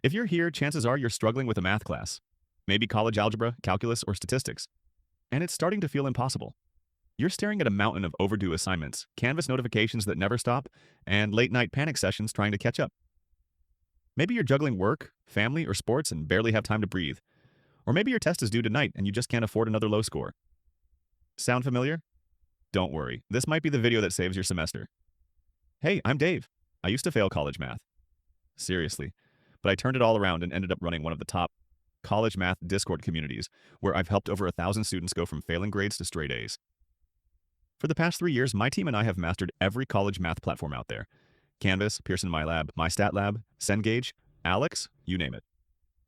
If you're here, chances are you're struggling with a math class, maybe college algebra, calculus, or statistics, and it's starting to feel impossible. You're staring at a mountain of overdue assignments, Canvas notifications that never stop, and late night panic sessions trying to catch up. Maybe you're juggling work, family, or sports and barely have time to breathe. Or maybe your test is due tonight and you just can't afford another low score. Sound familiar? Don't worry, this might be the video that saves your semester. Hey, I'm Dave. I used to fail college math. Seriously. But I turned it all around and ended up running one of the top college math Discord communities, where I've helped over 1,000 students go from failing grades to straight A's. For the past 3 years, my team and I have mastered every college math platform out there. Canvas, Pearson MyLab, MyStatLab, Cengage, Alex, you name it.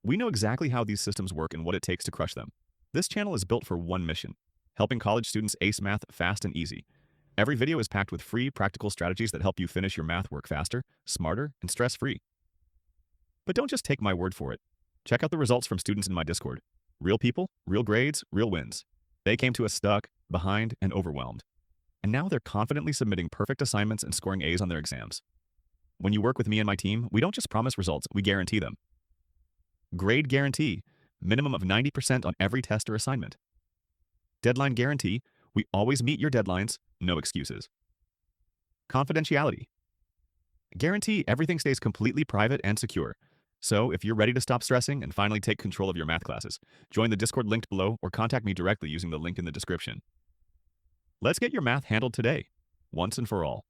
We know exactly how these systems work and what it takes to crush them. This channel is built for one mission: helping college students ace math fast and easy. Every video is packed with free, practical strategies that help you finish your math work faster, smarter, and stress-free. But don't just take my word for it. Check out the results from students in my Discord. Real people, real grades, real wins. They came to us stuck, behind, and overwhelmed. And now they're confidently submitting perfect assignments and scoring A's on their exams. When you work with me and my team, we don't just promise results, we guarantee them. Grade guarantee, minimum of 90% on every test or assignment. Deadline guarantee, we always meet your deadlines, no excuses. Confidentiality, guarantee everything stays completely private and secure. So if you're ready to stop stressing and finally take control of your math classes, join the Discord linked below or contact me directly using the link in the description. Let's get your math handled today, once and for all.